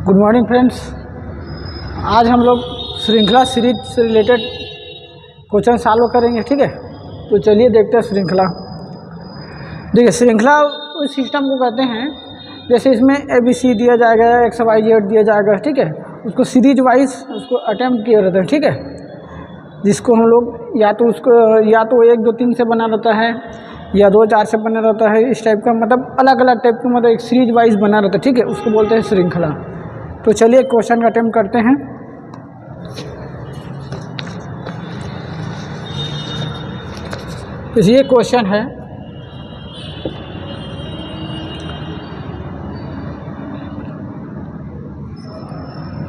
Good morning friends. आज हम लोग श्रृंखला सीरीज से रिलेटेड क्वेश्चन सॉल्व करेंगे, ठीक है। तो चलिए देखते हैं श्रृंखला। देखिए, श्रृंखला उस सिस्टम को कहते हैं जैसे इसमें ABC दिया जाएगा, XYZ दिया जाएगा, ठीक है। उसको सीरीज वाइज उसको अटेम्प्ट किया रहता है, ठीक है। जिसको हम लोग या तो 1 2 3 से बना रहता है या 2 4 से बना रहता है। इस टाइप का मतलब अलग अलग टाइप का मतलब एक सीरीज वाइज बना रहता है, ठीक है। उसको बोलते हैं श्रृंखला। तो चलिए क्वेश्चन का अटेम्प्ट करते हैं। तो ये क्वेश्चन है,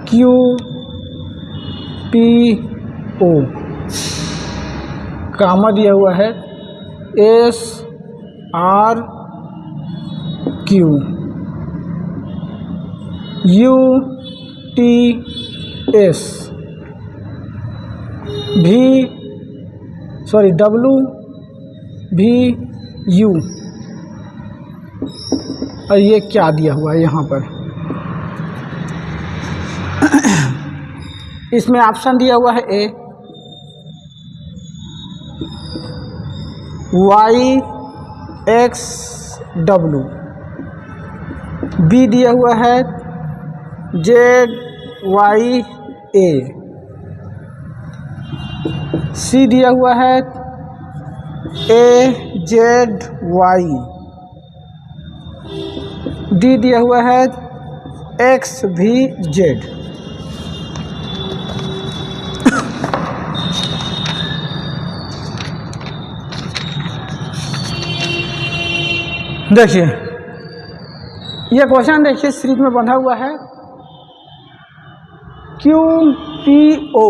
QPO कामा दिया हुआ है SRQ UTS WVU। और ये क्या दिया हुआ है यहाँ पर, इसमें ऑप्शन दिया हुआ है A YXW, B दिया हुआ है ZYA, C दिया हुआ है AZY, D दिया हुआ है XVZ। देखिए ये क्वेश्चन देखिए सीरीज में बंधा हुआ है QPO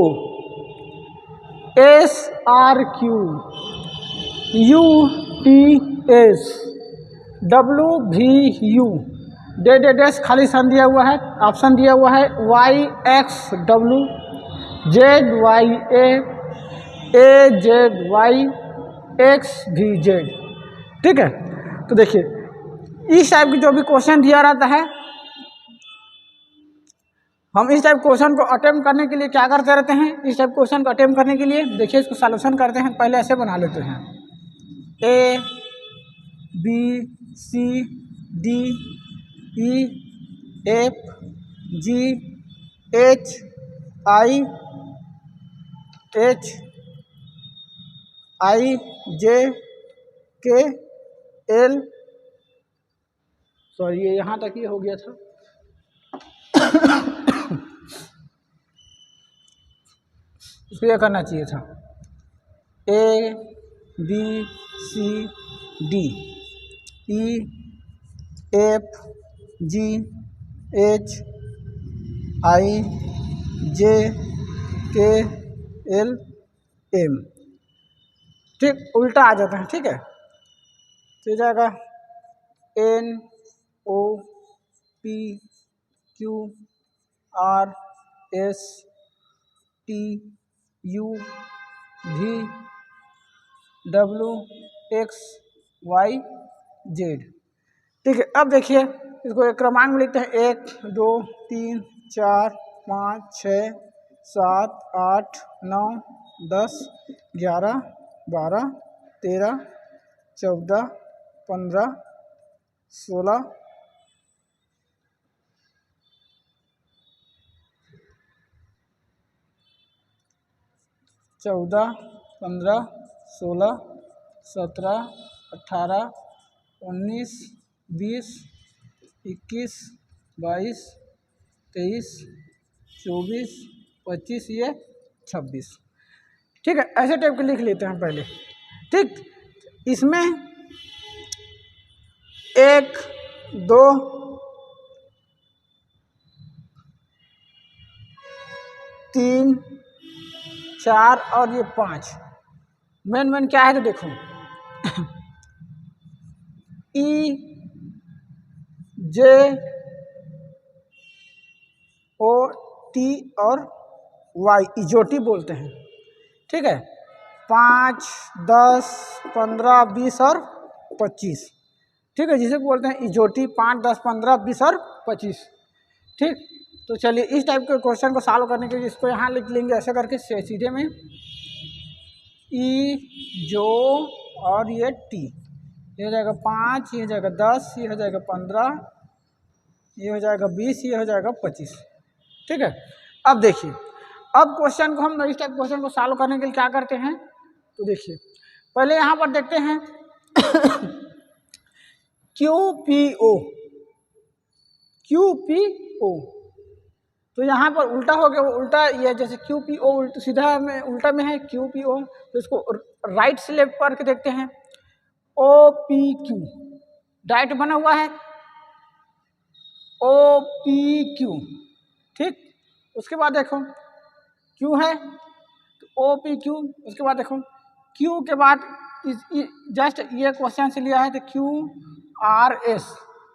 SRQ UTS WVU डेस खाली स्थान दिया हुआ है। ऑप्शन दिया हुआ है YXW ZYA AZY XVZ, ठीक है। तो देखिए इस टाइप की जो भी क्वेश्चन दिया रहता है, हम इस टाइप क्वेश्चन को अटेम्प्ट करने के लिए क्या करते रहते हैं। इस टाइप क्वेश्चन को अटेम्प्ट करने के लिए देखिए इसको सॉल्यूशन करते हैं। पहले ऐसे बना लेते हैं A B C D E F G H I J K L, sorry ये यहाँ तक ही हो गया था। इसको यह करना चाहिए था A B C D E F G H I J K L M, ठीक। उल्टा आ जाता है, ठीक है। तो जाएगा N O P Q R S T U V W X Y Z, ठीक है। अब देखिए इसको एक क्रमांक में लिखते हैं 1 2 3 4 5 6 7 8 9 10 11 12 13 14 15 16 14 15 16 17 18 19 20 21 22 23 24 25 ये 26, ठीक है। ऐसे टाइप के लिख लेते हैं पहले, ठीक। इसमें 1 2 3 4 और ये 5 मेन क्या है। तो देखो E J O T और Y इजोटी बोलते हैं, ठीक है। 5 10 15 20 और 25, ठीक है, जिसे बोलते हैं इजोटी 5 10 15 20 और 25, ठीक। तो चलिए इस टाइप के क्वेश्चन को सॉल्व करने के लिए इसको यहाँ लिख लेंगे ऐसे करके सीधे में ई जो और ये टी, ये हो जाएगा 5, ये हो जाएगा 10, ये हो जाएगा 15, ये हो जाएगा 20, ये हो जाएगा 25। ठीक है। अब देखिए, अब क्वेश्चन को हम इस टाइप क्वेश्चन को सॉल्व करने के लिए क्या करते हैं, तो देखिए पहले यहाँ पर देखते हैं QPO, तो यहाँ पर उल्टा हो गया, वो उल्टा ये जैसे QPO सीधा में उल्टा में है QPO, तो इसको राइट से लेफ्ट करके देखते हैं OPQ, डायरेक्ट बना हुआ है OPQ। ठीक, उसके बाद देखो Q है तो OPQ, उसके बाद देखो Q के बाद जस्ट ये क्वेश्चन से लिया है तो QRS,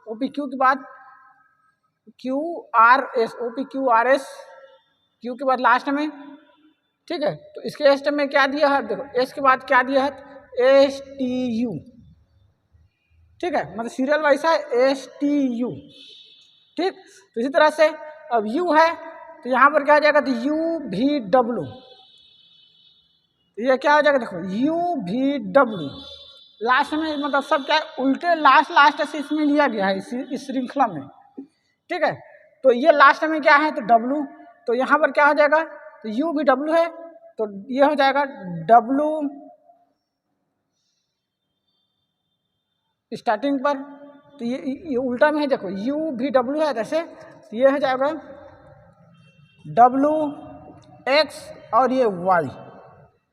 OPQ के बाद QRS, OPQRS, Q के बाद लास्ट में। ठीक है, तो इसके एस्ट में क्या दिया है, देखो एस के बाद क्या दिया है STU। ठीक है, मतलब सीरियल वाइज है STU। ठीक, तो इसी तरह से अब U है तो यहाँ पर क्या हो जाएगा, तो UVW, ये क्या हो जाएगा, देखो UVW लास्ट में, मतलब सब क्या है उल्टे लास्ट से इसमें लिया गया है इस श्रृंखला में। ठीक है, तो ये लास्ट में क्या है, तो W, तो यहाँ पर क्या हो जाएगा, तो UVW है तो ये हो जाएगा W स्टार्टिंग पर, तो ये उल्टा में है, देखो UVW है जैसे, तो ये हो जाएगा WX और ये Y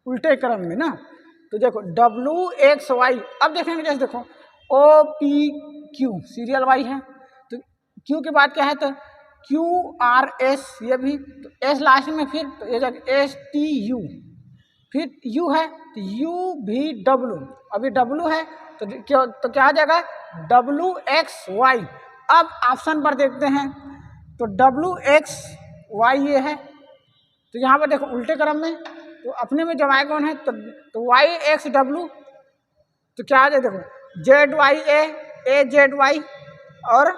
उल्टे क्रम में ना, तो देखो WXY। अब देखेंगे जैसे देखो OPQ सीरियल वाई है, तो Q के बाद क्या है, तो QRS, ये भी तो S लास्ट में, फिर तो ये जाएगा STU, फिर U है तो UVW, अभी W है तो क्या आ जाएगा WXY। अब ऑप्शन पर देखते हैं तो WXY ये है, तो यहाँ पर देखो उल्टे क्रम में, तो अपने में जब आए कौन है, तो YXW, तो क्या आ जाए, देखो ZYA, AZY और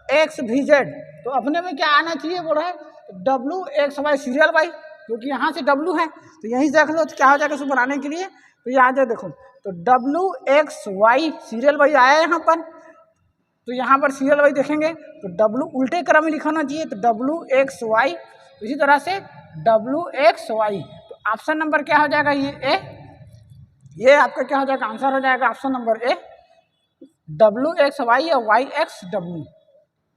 XVZ, तो अपने में क्या आना चाहिए बोल रहा है, तो WXY सीरियल वाई, क्योंकि यहाँ से W है तो यहीं से रख लो, तो क्या हो जाएगा उसको बनाने के लिए, तो यहाँ जाए देखो तो WXY सीरियल वाई आया यहाँ पर, तो यहाँ पर सीरियल वाई देखेंगे तो W उल्टे क्रम में लिखाना चाहिए, तो WXY, इसी तरह से WXY, तो ऑप्शन नंबर क्या हो जाएगा, ये ए, ये आपका क्या हो जाएगा, आंसर हो जाएगा ऑप्शन नंबर ए WXY या YXW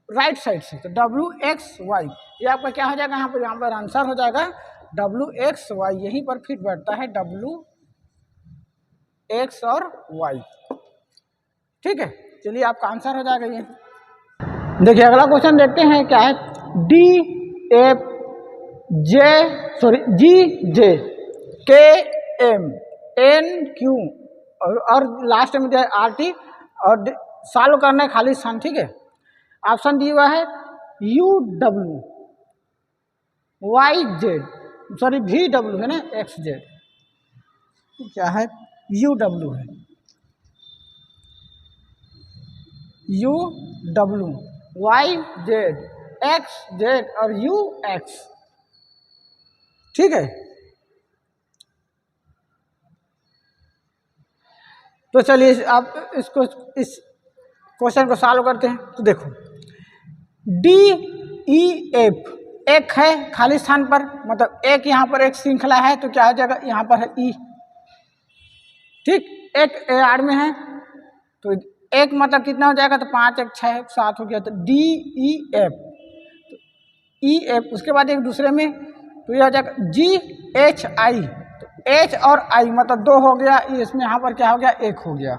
राइट साइड से, तो WXY ये आपका क्या हो जाएगा, यहाँ पर आंसर हो जाएगा WXY, यहीं पर फिट बैठता है WX और Y। ठीक है, चलिए आपका आंसर हो जाएगा ये। देखिए अगला क्वेश्चन देखते हैं क्या है, GJKMNQ और लास्ट में जो है RT और सॉल्व करना है खाली स्थान। ठीक है, ऑप्शन दिया हुआ है VW है ना, XZ, क्या है UW है, UW, YZ, XZ और UX। ठीक है, तो चलिए आप इसको इस क्वेश्चन को सॉल्व करते हैं। तो देखो DEF एक है खाली स्थान पर, मतलब एक यहाँ पर एक श्रृंखला है, तो क्या हो जाएगा, यहाँ पर है E। ठीक, एक आड़ में है तो एक मतलब कितना हो जाएगा, तो 5 1 6 7 हो गया, तो DEF, तो EF, उसके बाद एक दूसरे में तो यह हो जाएगा GHI, तो H और I मतलब 2 हो गया, इसमें यहाँ पर क्या हो गया, 1 हो गया,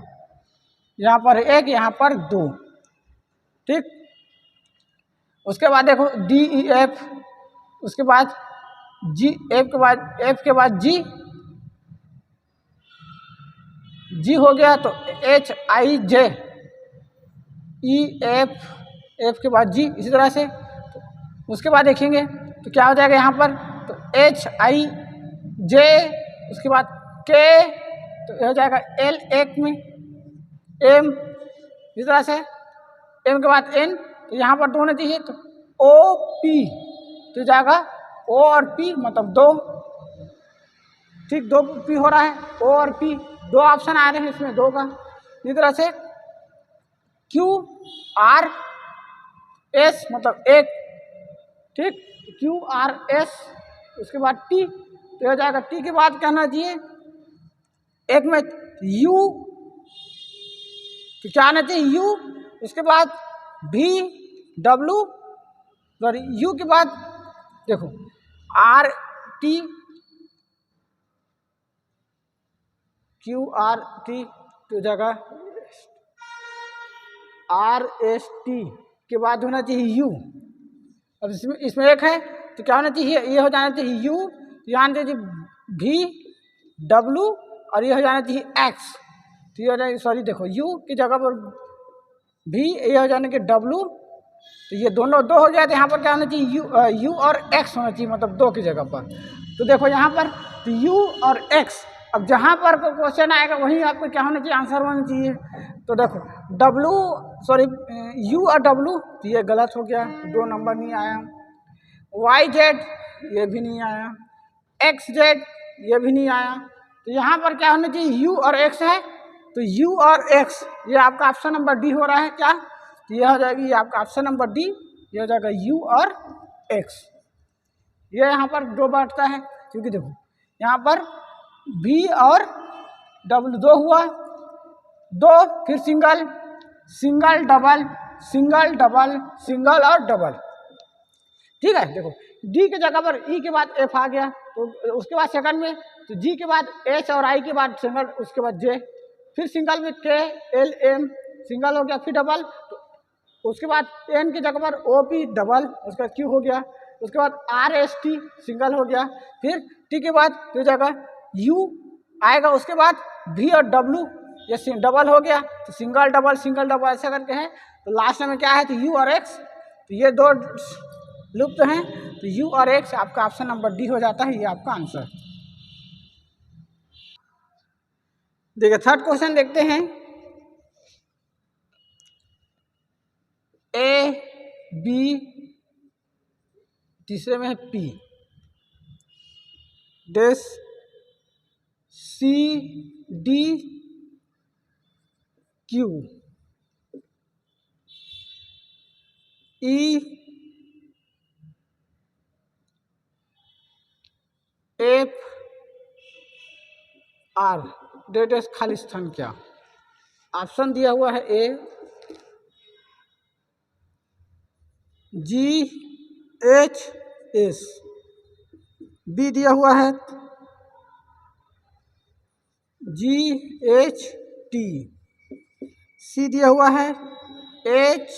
यहाँ पर 1 यहाँ पर 2। ठीक, उसके बाद देखो DEF, उसके बाद F के बाद G हो गया, तो HIJ, EF, F के बाद G, इसी तरह से। तो उसके बाद देखेंगे तो क्या हो जाएगा यहाँ पर, तो HIJ, उसके बाद K, तो हो जाएगा L एक में, M, इस तरह से, M के बाद N, तो यहाँ पर 2 होना चाहिए, तो OP, तो जाएगा ओ और पी, मतलब 2, ठीक, 2 पी हो रहा है, ओ और पी, 2 ऑप्शन आ रहे हैं इसमें 2 का। इस तरह से क्यू आर एस मतलब 1, ठीक, क्यू आर एस, उसके बाद टी, तो हो जाएगा टी के बाद कहना चाहिए एक में यू, तो क्या आना चाहिए यू, उसके बाद भी डब्लू, सॉरी यू के बाद देखो R T, Q R T, तो जगह आर एस टी के बाद होना चाहिए यू। अब इसमें एक है तो क्या होना चाहिए, ये हो जाना चाहिए यू, यहाँ आना चाहिए भी डब्लू, और ये हो जाना चाहिए एक्स, तो ये हो जाएगा, सॉरी देखो यू की जगह पर भी, ये हो जाने के डब्लू, तो ये दोनों 2 हो गया, तो यहाँ पर क्या होना चाहिए यू और एक्स होना चाहिए, मतलब 2 की जगह पर। तो देखो यहाँ पर तो यू और एक्स, अब जहाँ पर क्वेश्चन आएगा वहीं आपको क्या होना चाहिए, आंसर होना चाहिए। तो देखो डब्लू, सॉरी यू और डब्लू, तो ये गलत हो गया, 2 नंबर नहीं आया। वाई जेड ये भी नहीं आया, एक्स जेड ये भी नहीं आया, तो यहाँ पर क्या होना चाहिए यू और एक्स है, तो यू और एक्स ये आपका ऑप्शन नंबर डी हो रहा है क्या, तो ये हो जाएगी ये आपका ऑप्शन नंबर डी, ये हो जाएगा यू और एक्स। ये यहाँ पर 2 बैठता है, क्योंकि देखो यहाँ पर बी और डब्ल्यू 2 हुआ, 2 फिर single, single double, single double, single और डबल, ठीक है। देखो डी के जगह पर ई के बाद एफ आ गया, तो उसके बाद सेकंड में तो जी के बाद एच और आई के बाद सिंगल, उसके बाद जे, फिर सिंगल में के एल एम सिंगल हो गया, फिर डबल, तो उसके बाद एन की जगह पर ओ पी डबल, उसका क्यू हो गया, उसके बाद आर एस टी सिंगल हो गया, फिर टी के बाद तो जगह यू आएगा, उसके बाद भी और डब्लू ये डबल हो गया, तो सिंगल डबल ऐसा करके है। तो लास्ट में क्या है, तो यू और एक्स, तो ये 2 लुप्त हैं, तो यू और एक्स आपका ऑप्शन नंबर डी हो जाता है, ये आपका आंसर। देखिए थर्ड क्वेश्चन देखते हैं, ए बी, तीसरे में है पी, डेस C D Q E F R, डेट खाली स्थान क्या, ऑप्शन दिया हुआ है A G H S, B दिया हुआ है जी एच टी, सी दिया हुआ है एच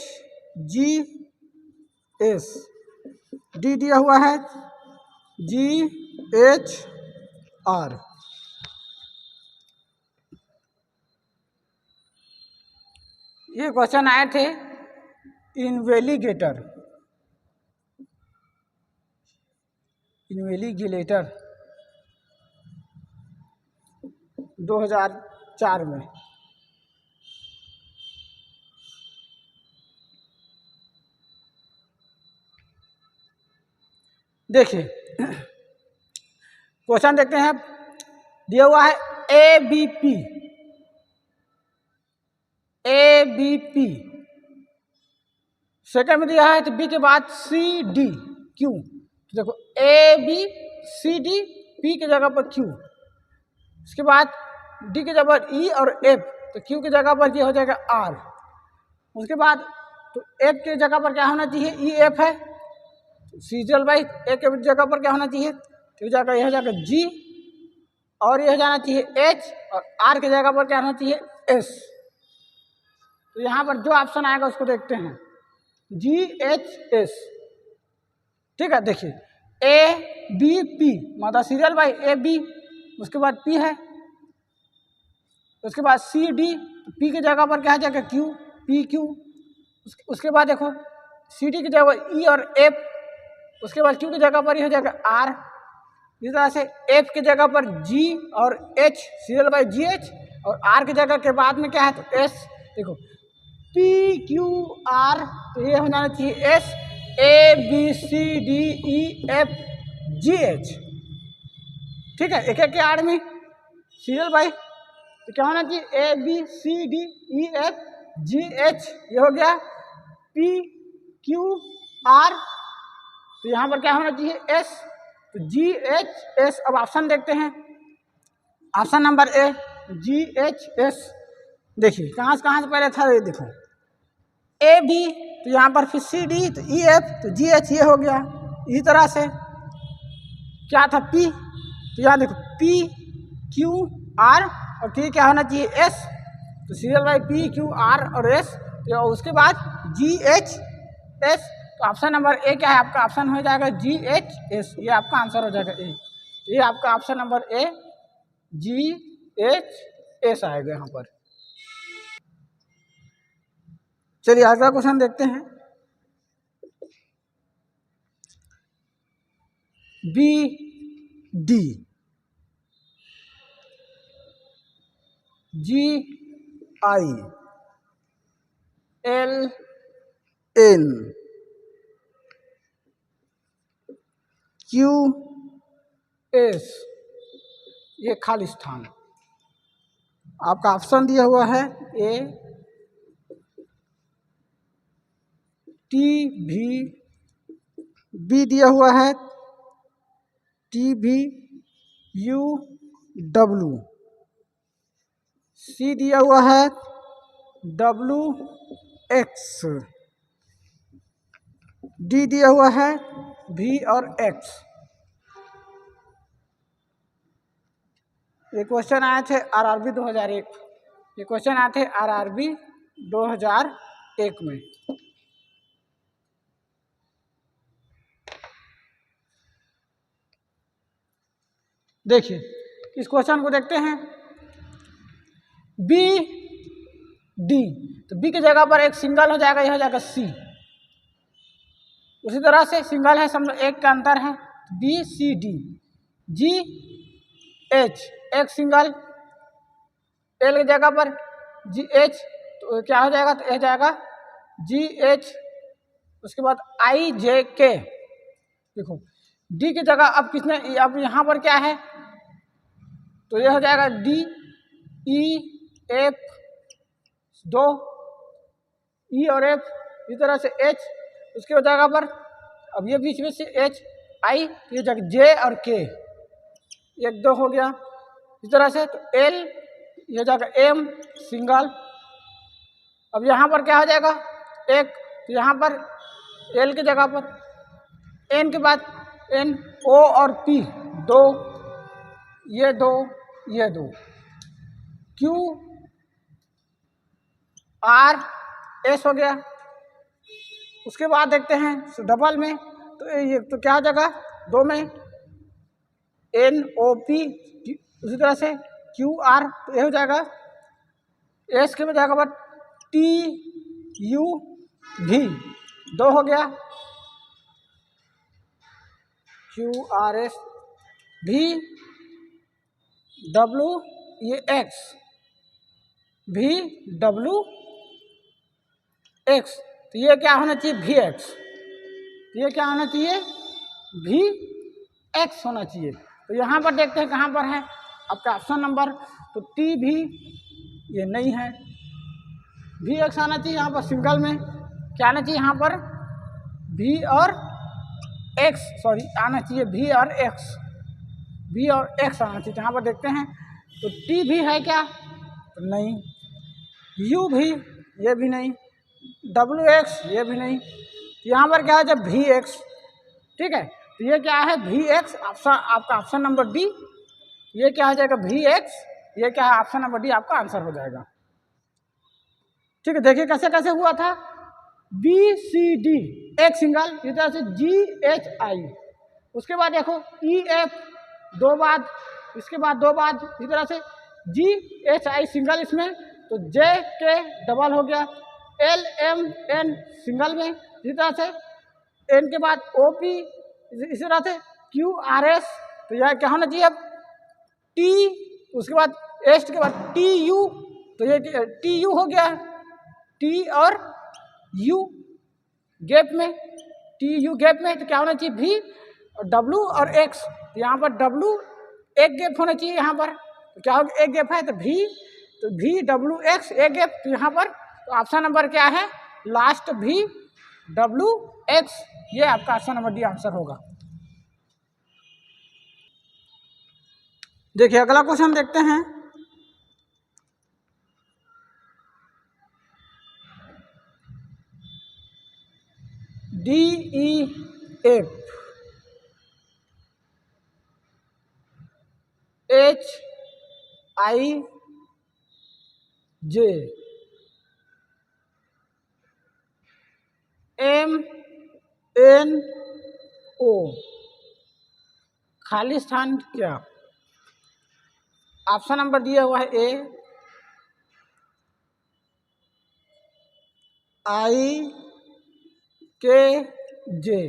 जी एस, डी दिया हुआ है जी एच आर। ये क्वेश्चन आए थे इन्वेलिगेटर 2004 में। देखिए क्वेश्चन देखते हैं, दिया हुआ है A B P, A B P, second में दिया है तो बी के बाद सी डी क्यू, तो देखो A B C D, P के जगह पर क्यू, उसके बाद डी के जगह पर ई और एफ, तो क्यू की जगह पर ये हो जाएगा आर, उसके बाद तो एफ के जगह पर क्या होना चाहिए, ई एफ है, सीरियल वाइज ए के जगह पर क्या होना चाहिए, तो जगह यह हो जाएगा जी, और यह जाना चाहिए एच, और आर के जगह पर क्या होना चाहिए एस। तो यहाँ पर जो ऑप्शन आएगा उसको देखते हैं, जी एच एस, ठीक है। देखिए ए बी पी मतलब सीरियल बाई ए बी, उसके बाद पी है, उसके बाद सी डी, पी की जगह पर क्या है जाएगा क्यू, पी क्यू, उसके बाद देखो सी डी की जगह ई और एफ, उसके बाद क्यू की जगह पर ही हो जाएगा आर, इस तरह से एफ की जगह पर जी और H serial by ji H, और आर की जगह के बाद में क्या है तो एस। देखो पी क्यू आर, तो ये हो जाना चाहिए एस, ABCDEF GH, ठीक है, एक एक के आड़ में सीरियल बाई, तो क्या होना चाहिए ABCDEF GH, ये हो गया PQR, तो यहाँ पर क्या होना चाहिए S, तो GHS। अब ऑप्शन देखते हैं, ऑप्शन नंबर ए GHS। देखिए कहाँ से पहले था, ये देखो AB, तो यहाँ पर फिर CD, तो EF, तो GH, ये हो गया। इसी तरह से क्या था P, तो यहाँ देखो PQR, और ठीक क्या होना चाहिए S, तो सीरियल बाई PQR और S, तो उसके बाद GHS। तो ऑप्शन नंबर ए क्या है आपका, ऑप्शन हो जाएगा GHS, ये आपका आंसर हो जाएगा ए, ये आपका ऑप्शन नंबर ए GHS आएगा यहाँ पर। चलिए अगला क्वेश्चन देखते हैं। BD GILN QS, ये खाली स्थान, आपका ऑप्शन दिया हुआ है A TB, B दिया हुआ है TBUW, C दिया हुआ है WX, D दिया हुआ है V और X। ये क्वेश्चन आए थे RRB 2001, ये क्वेश्चन आए थे RRB 2001 में। देखिए इस क्वेश्चन को देखते हैं। BD, तो B की जगह पर एक सिंगल हो जाएगा, यह हो जाएगा C। उसी तरह से सिंगल है, समझो एक का अंतर है, BCD। GH, एक सिंगल, L की जगह पर GH, तो क्या हो जाएगा, तो यह जाएगा GH। उसके बाद IJK, देखो D की जगह अब किसने, अब यहाँ पर क्या है, तो यह हो जाएगा DEF, 2 E और F, इस तरह से H, उसके जगह पर अब ये बीच में से HI, ये जगह J और K, 1 2 हो गया। इस तरह से तो L, ये जगह M सिंगल। अब यहाँ पर क्या हो जाएगा, एक, तो यहाँ पर L की जगह पर N के बाद N, O और P, 2, ये 2, ये 2, Q R S हो गया। उसके बाद देखते हैं डबल में, तो ये तो क्या हो जाएगा, 2 में NOP, उसी तरह से QR, तो ये हो जाएगा S के में जाएगा बट TUV, 2 हो गया, QRS VW, ये X, VWX, तो ये क्या होना चाहिए VX, ये क्या होना चाहिए VX होना चाहिए। तो यहाँ पर देखते हैं कहाँ पर है आपका ऑप्शन नंबर, तो TB ये नहीं है, VX आना चाहिए यहाँ पर सिंगल में, क्या आना चाहिए यहाँ पर V और X, सॉरी आना चाहिए V और X, V और X आना चाहिए। यहाँ पर देखते हैं तो TB है क्या, तो नहीं, U भी, ये भी नहीं, WX ये भी नहीं, यहाँ पर क्या है जब VX, ठीक है, तो ये क्या है VX, ऑप्शन आपका ऑप्शन नंबर डी, ये क्या हो जाएगा VX, ये क्या है ऑप्शन नंबर डी आपका आंसर हो जाएगा। ठीक है, देखिए कैसे कैसे हुआ था, BCD एक सिंगल, इस तरह से GHI, उसके बाद देखो EF 2 बाद, इसके बाद 2 बाद, इस तरह से GHI सिंगल इसमें, तो JK डबल हो गया, LMN सिंगल में, इसी तरह से N के बाद OP, इसी तरह से QRS, तो यह क्या होना चाहिए अब T, उसके बाद S के बाद TU, तो ये TU हो गया, T और U गैप में टी यू गैप में, तो क्या होना चाहिए भी और डब्लू और एक्स। तो यहाँ पर डब्लू एक गैप होना चाहिए यहाँ पर, तो क्या होगा एक गैप है तो भी डब्लू एक्स एक गैप। तो यहाँ पर तो ऑप्शन नंबर क्या है लास्ट भी डब्लू एक्स, ये आपका ऑप्शन नंबर डी आंसर होगा। देखिए अगला क्वेश्चन देखते हैं। D E F H I J M N O खाली स्थान क्या? ऑप्शन नंबर दिया हुआ है ए आई के जे,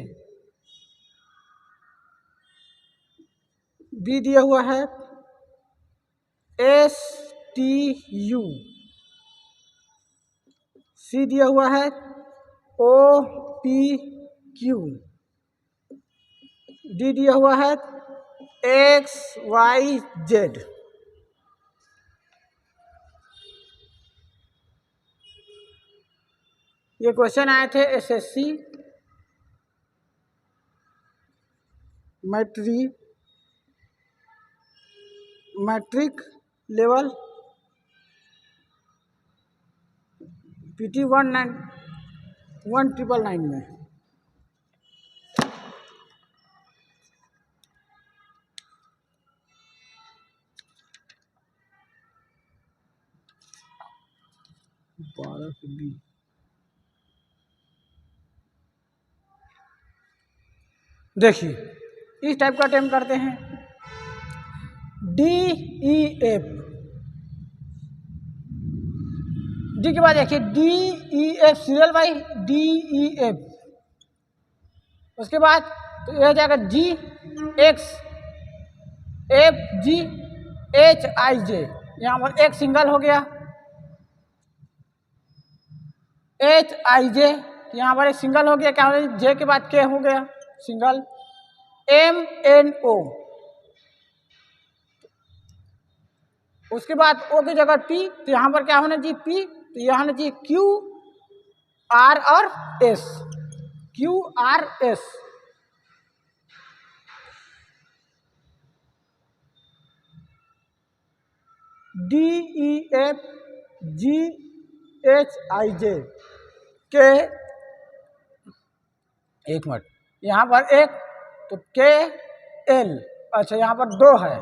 बी दिया हुआ है एस टी यू, सी दिया हुआ है ओ पी क्यू, डी दिया हुआ है एक्स वाई जेड। ये क्वेश्चन आए थे एसएससी मैट्रिक लेवल PT 1999 में। देखिए इस टाइप का अटेम्प्ट करते हैं। डी ई एफ, डी के बाद देखिए D E F serial by D E F, उसके बाद तो यह जाएगा G X F G H I J, यहाँ पर एक सिंगल हो गया एच आई जे, यहाँ पर एक सिंगल हो गया, क्या हो गया जे के बाद के हो गया सिंगल, एम एन ओ, उसके बाद ओ की जगह पी, तो यहाँ पर क्या होना चाहिए पी, तो यहाँ होना चाहिए क्यू आर और S, Q R S. D E F G H I J K, एक मिनट यहाँ पर एक, तो के एल, अच्छा यहाँ पर दो है,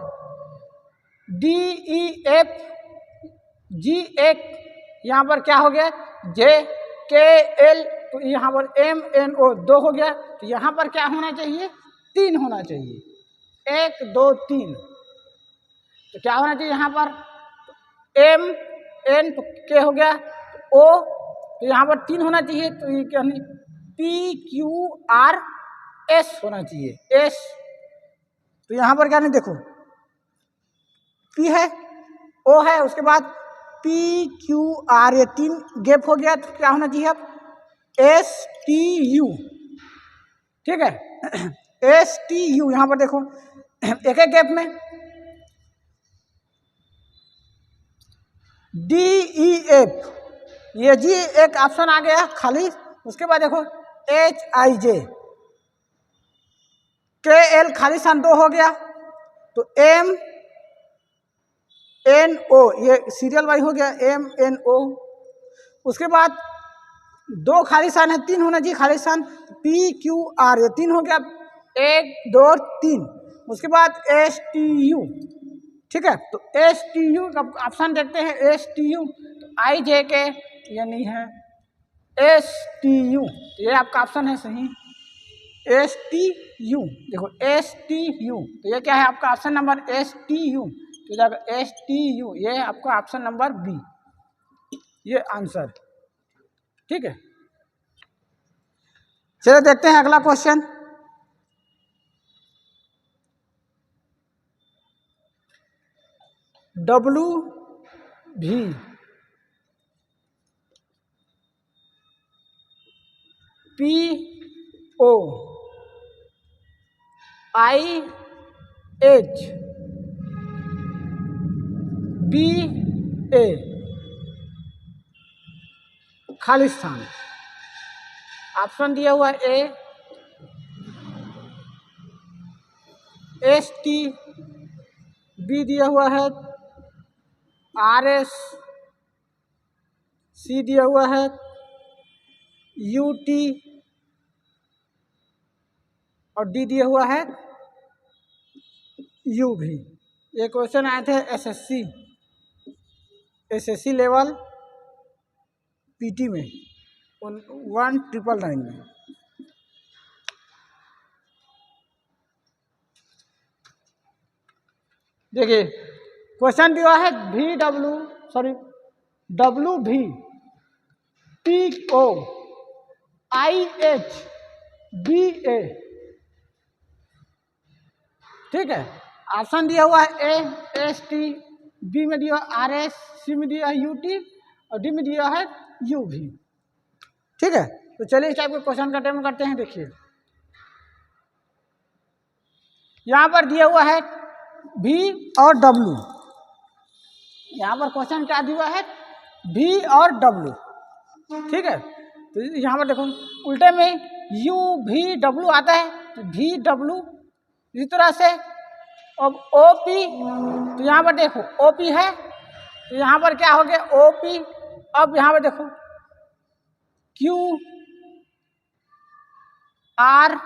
डी ई एफ जी एक, यहाँ पर क्या हो गया जे के एल, तो यहाँ पर एम एन ओ दो हो गया, तो यहाँ पर क्या होना चाहिए तीन होना चाहिए, एक दो तीन, तो क्या होना चाहिए यहाँ पर एम एन, तो के हो गया, ओ तो यहाँ पर तीन होना चाहिए, तो ये क्या पी क्यू आर एस होना चाहिए एस, तो यहाँ पर क्या नहीं देखो पी है ओ है, उसके बाद पी क्यू आर, ये तीन गैप हो गया, तो क्या होना चाहिए अब एस टी यू, ठीक है एस टी यू, यहाँ पर देखो एक एक गैप में डी ई एफ, ये जी एक ऑप्शन आ गया खाली, उसके बाद देखो एच आई जे, के एल खाली स्थान दो हो गया, तो एम एन ओ, ये सीरियल वाइज हो गया एम एन ओ, उसके बाद दो खाली स्थान है, तीन होना चाहिए खाली स्थान, पी क्यू आर, ये तीन हो गया, एक दो तीन, उसके बाद एस टी यू, ठीक है, तो एस टी यू का ऑप्शन देखते हैं एस टी यू, तो आई जे के ये नहीं है, एस टी यू, ये आपका ऑप्शन है सही एस टी यू, देखो एस टी यू, तो ये क्या है आपका option number S T U, तो जाएगा एस टी यू, ये आपका ऑप्शन नंबर बी, ये आंसर, ठीक है। चलिए देखते हैं अगला क्वेश्चन। डब्लू भी P O I H B A खाली स्थान। ऑप्शन दिया हुआ ए एस टी, बी दिया हुआ है आर एस, सी दिया हुआ है यू टी और डी दिया हुआ है यू भी। ये क्वेश्चन आए थे एसएससी लेवल पीटी में 1999 में। देखिए क्वेश्चन दिया है डब्ल्यू भी P O I H B A, ठीक है। ऑप्शन दिया हुआ है ए एस टी, बी में दिया आर एस, सी में दिया यू टी और डी में दिया है यू भी, ठीक है। तो चलिए इस टाइप के क्वेश्चन का अटेम्प्ट करते हैं। देखिए यहाँ पर दिया हुआ है भी और डब्ल्यू, यहाँ पर क्वेश्चन क्या दिया है भी और डब्ल्यू, ठीक है। तो यहाँ पर देखो उल्टे में यू भी डब्ल्यू आता है तो भी डब्ल्यू, इसी तरह से अब ओ पी, तो यहाँ पर देखो ओ पी है तो यहाँ पर क्या हो गया ओ पी। अब यहाँ पर देखो Q R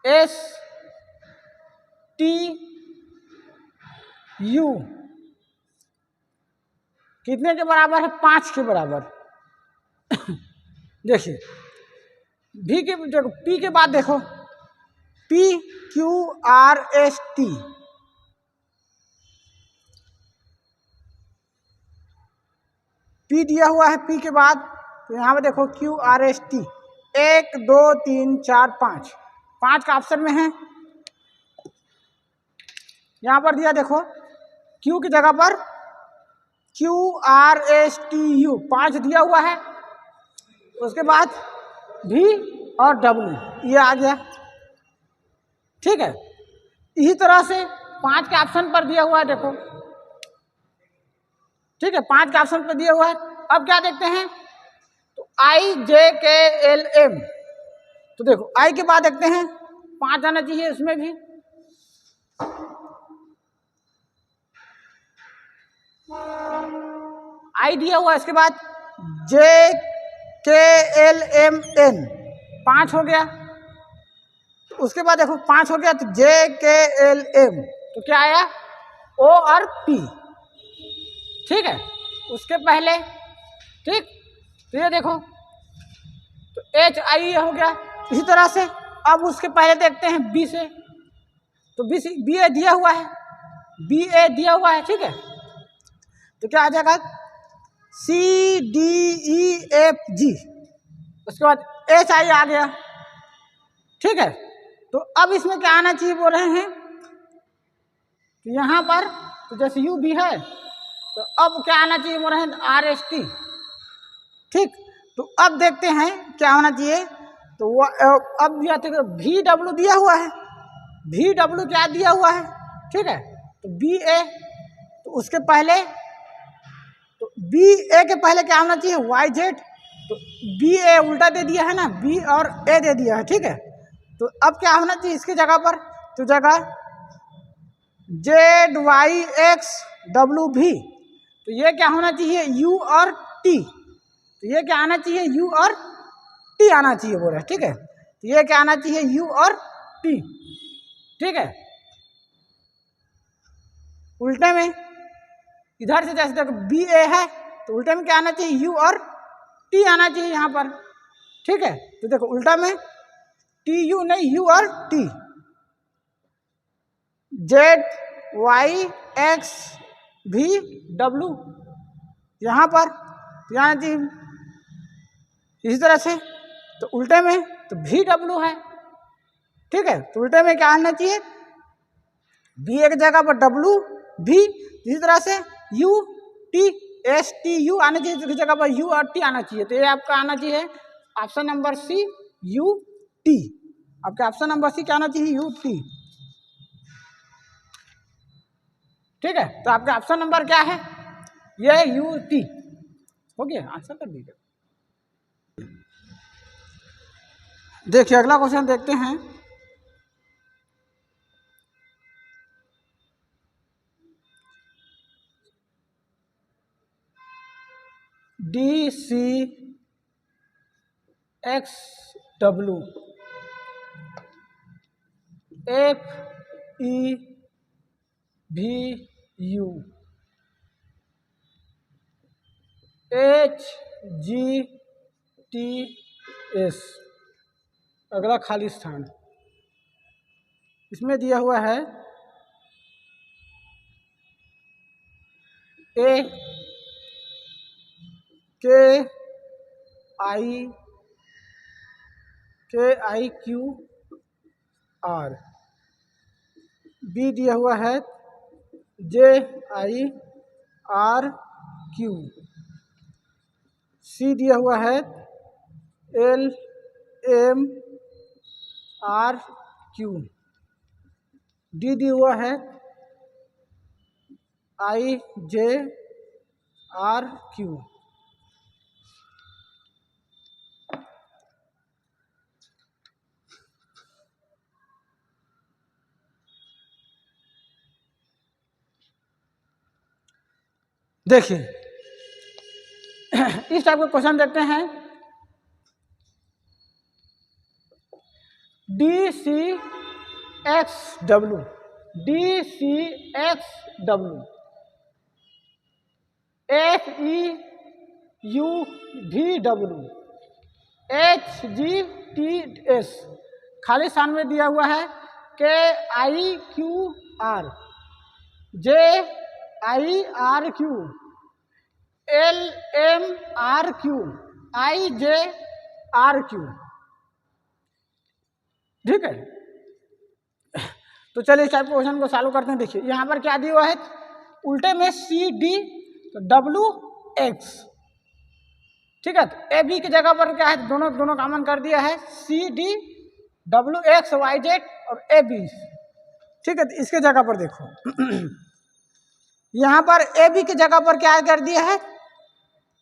S T you कितने के बराबर है 5 के बराबर। देखिए भी के देखो पी के बाद देखो P Q R S T, P दिया हुआ है पी के बाद तो यहाँ पे देखो क्यू आर एस टी 1 2 3 4 5, 5 का ऑप्शन में है। यहाँ पर दिया देखो क्यू की जगह पर Q R S T you 5 दिया हुआ है, उसके बाद भी और डब्ल्यू ये आ गया, ठीक है। इसी तरह से 5 के ऑप्शन पर दिया हुआ है देखो, ठीक है। 5 के ऑप्शन पर दिया हुआ है। अब क्या देखते हैं तो आई जे के एल एम, तो देखो आई के बाद देखते हैं 5 आना चाहिए इसमें भी, आई दिया हुआ है, इसके बाद जे के एल एम एन 5 हो गया, तो उसके बाद देखो 5 हो गया तो जे के एल एम तो क्या आया ओ और पी, ठीक है। उसके पहले ठीक तो ये देखो तो एच आई हो गया। इसी तरह से अब उसके पहले देखते हैं बी से, तो बी ए दिया हुआ है, बी ए दिया हुआ है, ठीक है। तो क्या आ जाएगा सी डी ई एफ जी, उसके बाद एच आई आ गया, ठीक है। तो अब इसमें क्या आना चाहिए बोल रहे हैं तो यहाँ पर तो जैसे यू भी है तो अब क्या आना चाहिए बोल रहे हैं आर एस टी, ठीक। तो अब देखते हैं क्या होना चाहिए तो वो अब दिया तो भी डब्ल्यू दिया हुआ है, भी डब्ल्यू क्या दिया हुआ है, ठीक है। तो बी ए तो उसके पहले तो बी ए के पहले क्या होना चाहिए वाई जेड, तो बी ए उल्टा दे दिया है ना, बी और ए दे दिया है, ठीक है। तो अब क्या होना चाहिए इसकी जगह पर तो जगह जेड वाई एक्स डब्ल्यू भी, तो ये क्या होना चाहिए यू और टी, तो ये क्या आना चाहिए यू और टी आना चाहिए बोल रहे हैं, ठीक है। तो ये क्या आना चाहिए यू और टी, ठीक है। उल्टे में इधर से जैसे देखो बी ए है तो उल्टे में क्या आना चाहिए यू और टी आना चाहिए यहाँ पर, ठीक है। तो देखो उल्टा में टी यू नहीं यू और टी, जेड वाई एक्स भी डब्ल्यू यहाँ पर आना चाहिए। इसी तरह से तो उल्टे में तो भी डब्ल्यू है, ठीक है। तो उल्टे में क्या आना चाहिए बी ए की जगह पर डब्ल्यू भी, इसी तरह से U T S T you आना चाहिए, इसकी जगह पर यू और टी आना चाहिए। तो ये आपका आना चाहिए option number C U T. आपके ऑप्शन नंबर सी क्या आना चाहिए, यू टी। ठीक है, तो आपका ऑप्शन नंबर क्या है, ये यू टी हो गया, आंसर कर दीजिए। देखिए अगला क्वेश्चन देखते हैं। D C X W F E भी U H G T S. अगला खाली स्थान इसमें दिया हुआ है ए के आई क्यू आर, बी दिया हुआ है जे आई आर क्यू, सी दिया हुआ है L M R Q, D दिया हुआ है आई जे आर क्यू। देखिए इस टाइप का क्वेश्चन देखते हैं। D C X W F E U भी W H G T S, खाली स्थान में दिया हुआ है K I Q R, J I R Q, L M R Q, I J R Q. ठीक है, तो चलिए इस टाइप क्वेश्चन को सॉल्व करते हैं। देखिए यहाँ पर क्या दिया हुआ है, उल्टे में सी डी तो डब्ल्यू एक्स। ठीक है, तो ए बी की जगह पर क्या है, दोनों कॉमन कर दिया है, C D W X Y Z और ए बी। ठीक है, तो इसके जगह पर देखो यहाँ पर ए बी की जगह पर क्या कर दिया है,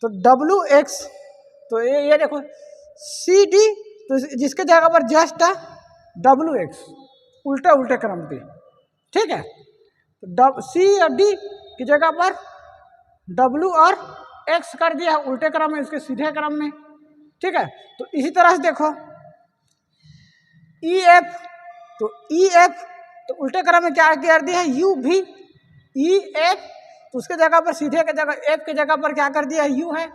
तो डब्ल्यू एक्स, तो ये देखो सी डी, तो जिसके जगह पर जस्ट है डब्ल्यू एक्स, उल्टे क्रम पे। ठीक है, तो सी और डी की जगह पर डब्ल्यू और एक्स कर दिया उल्टे क्रम में, इसके सीधे क्रम में। ठीक है, तो इसी तरह से देखो ई एफ, तो ई एफ तो उल्टे क्रम में क्या कर दिया है, यू भी ई एफ, तो उसके जगह पर सीधे के जगह एफ के जगह पर क्या कर दिया है, यू है,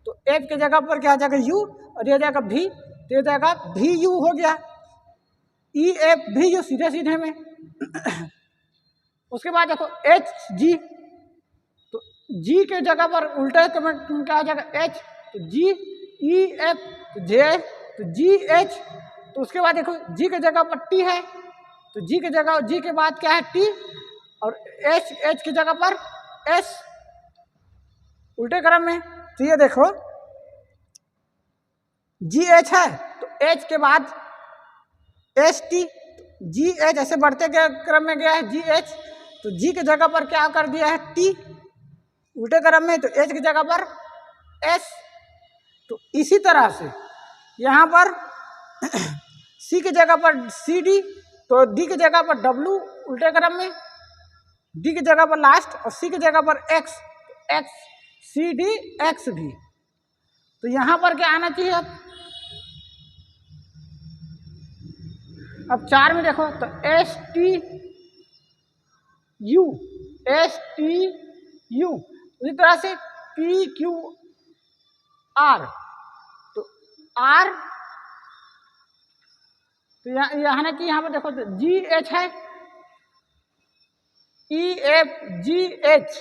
तो एफ के जगह पर क्या जाएगा यू, और ये जाएगा भी, तो ये जाएगा भी यू हो गया, ई एफ भी यू सीधे में। उसके बाद देखो एच जी, तो जी के जगह पर उल्टे में क्या हो जाएगा एच, तो जी ई एफ, तो जे, तो जी एच, तो उसके बाद देखो जी के जगह पर टी है, तो जी के जगह जी के बाद क्या है टी, और एच की जगह पर एस, उल्टे क्रम में। तो ये देखो जी एच है, तो एच के बाद एस टी, जी एच ऐसे बढ़ते गए क्रम में गया है जी एच, तो जी की जगह पर क्या कर दिया है टी, उल्टे क्रम में, तो एच की जगह पर एस। तो इसी तरह से यहाँ पर सी की जगह पर सी डी, तो डी की जगह पर डब्ल्यू उल्टे क्रम में, डी की जगह पर लास्ट, और सी की जगह पर X, X C D X भी। तो यहाँ पर क्या आना चाहिए, अब 4 में देखो, तो एस टी यू, उसी तरह से पी क्यू आर, तो आर, तो यहाँ ना कि यहाँ पर देखो तो जी एच है, ई एफ जी एच,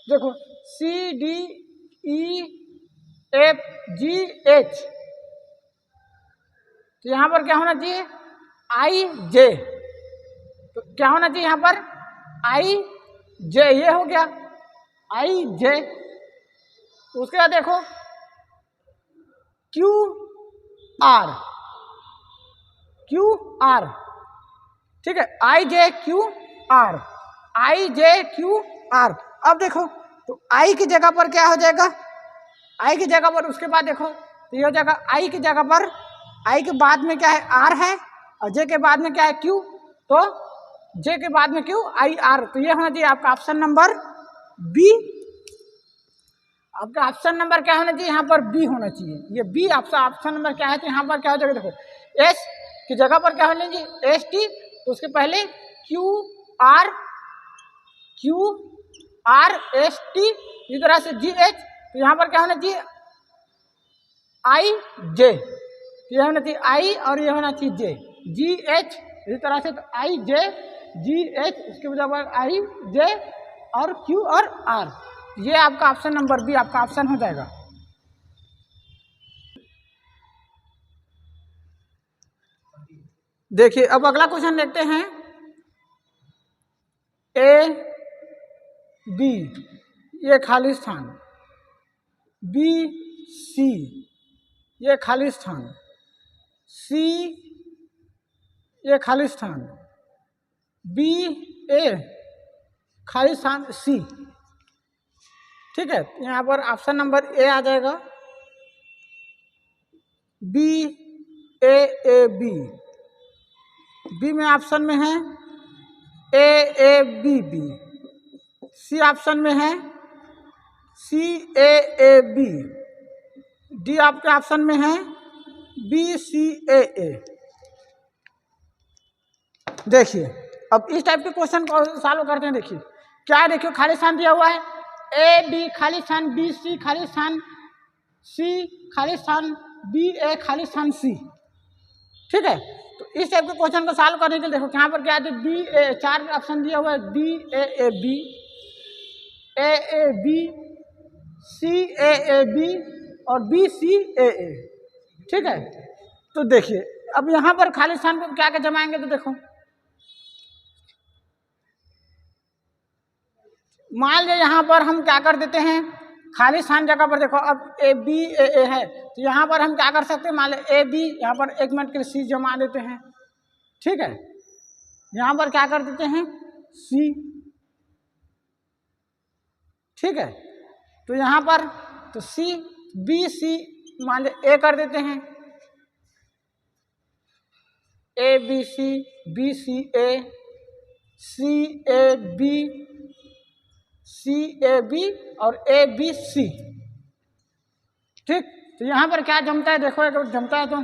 देखो C D E F G H, तो यहाँ पर क्या होना चाहिए आई जे, तो क्या होना चाहिए यहाँ पर आई जे, ये हो गया आई जे। उसके बाद देखो क्यू आर, क्यू आर, ठीक है, आई जे क्यू आर, आई जे क्यू आर। अब देखो तो आई की जगह पर क्या हो जाएगा, आई की जगह पर उसके बाद देखो तो ये हो जाएगा आई की जगह पर, आई के बाद में क्या है आर है और जे के बाद में क्या है क्यू, तो जे के बाद में क्यू आई आर, तो ये होना चाहिए आपका ऑप्शन नंबर बी। आपका ऑप्शन नंबर क्या होना चाहिए यहाँ पर बी होना चाहिए, ये बी आपका ऑप्शन नंबर क्या है। तो यहाँ पर क्या हो जाएगा देखो एस की जगह पर क्या होना चाहिए एस टी, तो उसके पहले क्यू आर एस टी, इस तरह से जी एच, तो यहाँ पर क्या होना चाहिए आई जे, तो यह होना चाहिए आई और ये होना चाहिए जे, जी एच, इस तरह से तो आई जे जी एच, इसके बजाय आई जे और क्यू और आर, ये आपका ऑप्शन नंबर बी आपका ऑप्शन हो जाएगा। देखिए अब अगला क्वेश्चन देखते हैं, ए बी ये खाली स्थान, बी सी ये खाली स्थान, सी ये खाली स्थान, बी ए खाली स्थान सी, ठीक है। यहाँ पर ऑप्शन नंबर ए आ जाएगा, बी ए बी, बी में ऑप्शन में है A B B, C option में है सी ए बी, डी आपके ऑप्शन में है बी सी ए। देखिए अब इस टाइप के क्वेश्चन को सॉल्व करते हैं। देखिए क्या है, देखिए खाली स्थान दिया हुआ है ए बी खाली स्थान, बी सी खाली स्थान, सी खाली स्थान, बी ए खाली स्थान सी, ठीक है। तो इस टाइप के क्वेश्चन को सॉल्व करने के लिए देखो यहाँ पर क्या है, बी ए, चार ऑप्शन दिया हुआ है B A B, A B, C A B और बी सी ए, ठीक है। तो देखिए अब यहाँ पर खाली स्थान को क्या क्या जमाएंगे, तो देखो मान लीजिए यहाँ पर हम क्या कर देते हैं, खाली स्थान जगह पर देखो अब ए बी ए है, तो यहाँ पर हम क्या कर सकते हैं, मान लीजिए ए बी, यहाँ पर एक मिनट के लिए सी जमा देते हैं, ठीक है। यहाँ पर क्या कर देते हैं सी, ठीक है। तो यहाँ पर तो सी बी सी मान लीजिए ए कर देते हैं, ए B C A, C A B और ए बी सी, ठीक। तो यहाँ पर क्या जमता है, देखो एक जमता है तो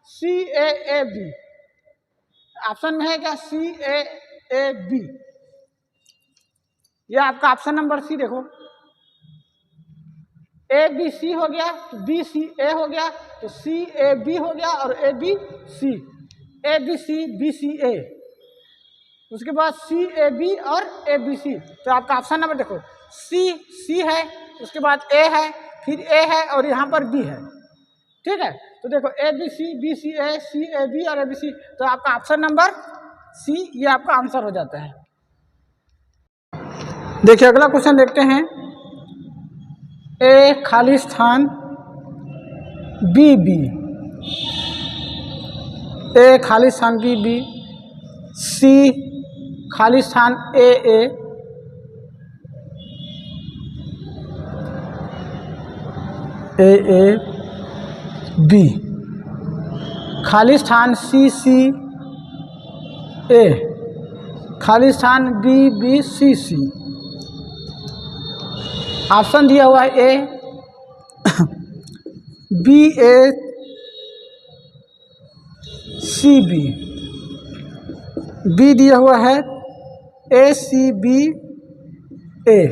सी ए बी, ऑप्शन में है क्या सी ए बी, यह आपका ऑप्शन नंबर सी। देखो ए बी सी हो गया तो बी सी ए हो गया, तो सी ए बी हो गया और A B C, A B C ए, उसके बाद सी ए बी और ए बी सी। तो आपका ऑप्शन नंबर देखो सी है, उसके बाद ए है, फिर ए है और यहाँ पर बी है, ठीक है। तो देखो A B C A, C A B और ए बी सी, तो आपका ऑप्शन नंबर सी ये आपका आंसर हो जाता है। देखिए अगला क्वेश्चन देखते हैं, ए खाली स्थान बी बी, ए खाली स्थान बी बी, सी खाली स्थान ए बी, खाली स्थान सी ए, खाली स्थान बी सी, ऑप्शन दिया हुआ है A B A C B, B दिया हुआ है ए सी बी ए,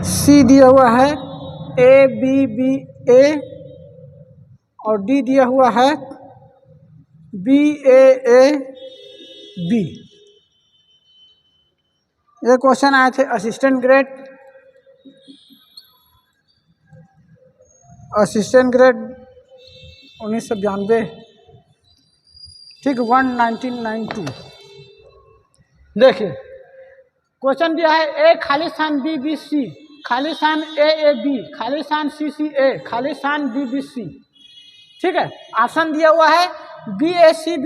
सी दिया हुआ है ए बी ए और डी दिया हुआ है बी ए बी। ये क्वेश्चन आए थे असिस्टेंट ग्रेड 1992, ठीक 1992। देखिए क्वेश्चन दिया है ए खाली स्थान बी बी सी, खाली स्थान ए बी, खाली स्थान सी ए, खाली स्थान बी सी, ठीक है। ऑप्शन दिया हुआ है BACB,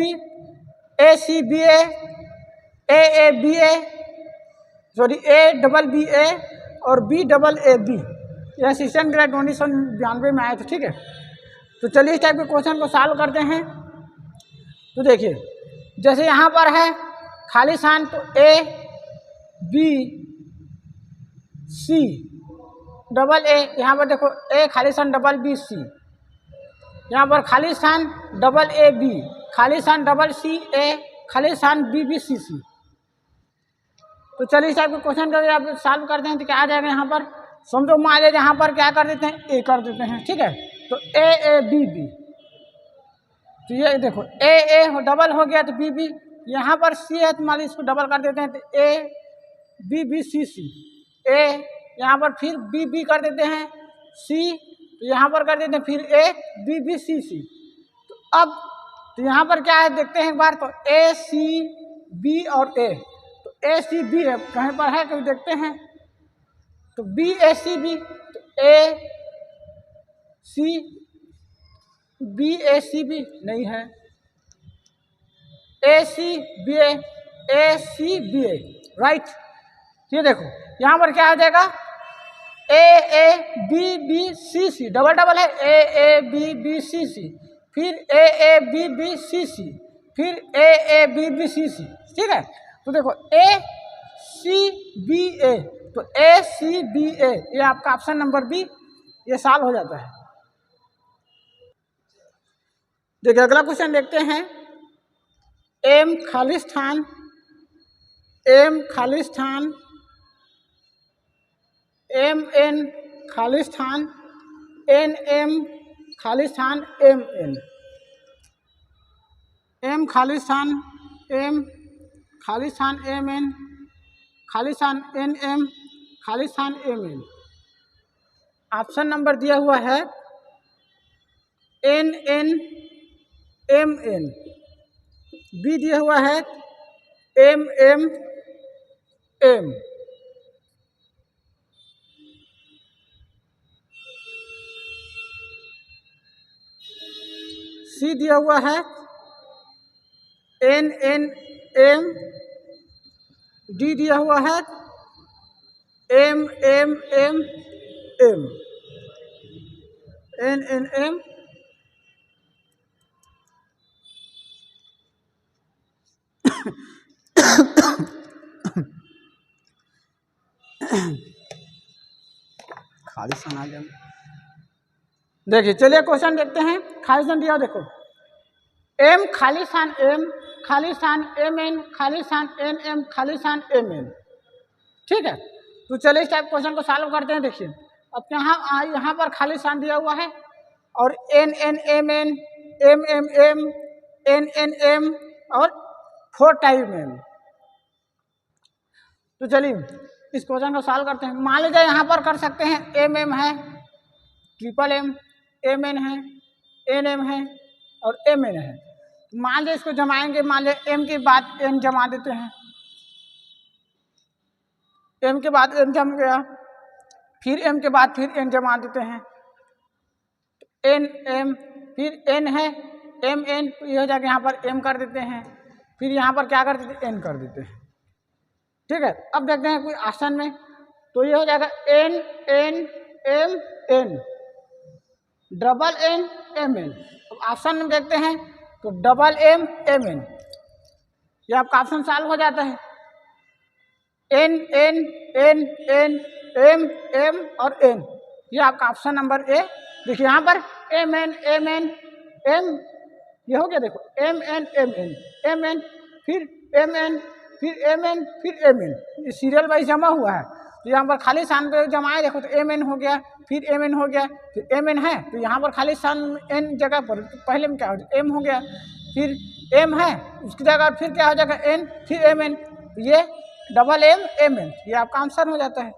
ACBA, AABA, sorry ABBA और BAAB, यह असिस्टेंट ग्रेड 1992 में आए थे। ठीक है, तो चलिए इस टाइप के क्वेश्चन को सॉल्व करते हैं। तो देखिए, जैसे यहाँ पर है खाली स्थान, तो A B C double A, यहाँ पर देखो A खाली स्थान डबल B C, यहाँ पर खाली स्थान डबल A B, खाली स्थान डबल C A, खाली स्थान B B C C। तो चलिए इस टाइप के क्वेश्चन करके आप सॉल्व करते हैं तो क्या आ जाएगा यहाँ पर। समझो मान लीजिए यहाँ पर क्या कर देते हैं, A कर देते हैं। ठीक है, तो A A B B, तो ये देखो A A डबल हो गया तो B B, यहाँ पर C है तो मान लीजिए इसको डबल कर देते हैं तो A B B C C, A यहाँ पर फिर B B कर देते हैं, C तो यहाँ पर कर देते हैं फिर A B B C C। तो अब तो यहाँ पर क्या है देखते हैं एक बार, तो A C B और A, तो A C B है कहीं पर है, कभी देखते हैं तो B A C B, तो A C B A C B नहीं है, A C B A C B A, right. ये देखो यहाँ पर क्या हो जाएगा, A A B B C C, double double है, A A B B C C, फिर A A B B C C, फिर A A B B C C। ठीक है, तो देखो A C B A, तो A C B A, ये आपका ऑप्शन नंबर बी ये सॉल्व हो जाता है। देखिए अगला क्वेश्चन देखते हैं, M खाली स्थान M खाली स्थान M N खाली स्थान N M खाली स्थान M N, M खाली स्थान M खाली स्थान M N खाली स्थान N M खाली स्थान M N। ऑप्शन नंबर दिया हुआ है N N M N, B दिया हुआ है M M M, सी दिया हुआ है N N M, डी दिया हुआ है M M M M, N N M, खाली स्थान आ गया। देखिए चलिए क्वेश्चन देखते हैं, खाली स्थान दिया देखो, M खाली स्थान M खाली स्थान M N खाली स्थान N M खाली स्थान M N। ठीक है, तो चलिए इस टाइप क्वेश्चन को सॉल्व करते हैं। देखिए अब यहाँ पर खाली स्थान दिया हुआ है और N N M N M M M N N M और 4 टाइम M। तो चलिए इस क्वेश्चन को सॉल्व करते हैं। मान लीजिए यहाँ पर कर सकते हैं M M है, ट्रिपल M, M N है, N M है और M N है। मान लीजिए इसको जमाएंगे, मान लीजिए M के बाद N जमा देते हैं, M के बाद N जम गया, फिर M के बाद फिर N जमा देते हैं, N M फिर N है M N, ये हो जाएगा यहाँ पर M कर देते हैं, फिर यहाँ पर क्या कर देते हैं N कर देते हैं। ठीक है, अब देखते हैं कोई ऑप्शन में, तो ये हो जाएगा N N M N double N M N। अब ऑप्शन में देखते हैं तो डबल M M N, ये आपका ऑप्शन सॉल्व हो जाता है। N N N N M M और N, ये आपका ऑप्शन नंबर ए। देखिए यहाँ पर M N M N M, ये हो गया देखो M N M N M N फिर M N फिर M N फिर M N, ये सीरियल वाइज जमा हुआ है। तो यहाँ पर खाली स्थान पे जमाए देखो तो M N हो गया, फिर M N हो गया, फिर M N है तो यहाँ पर खाली स्थान N जगह पर तो पहले में क्या हो जाए M हो गया, फिर M है उसकी जगह फिर क्या हो जाएगा N फिर M N, ये डबल M M N, ये आपका आंसर हो जाता है।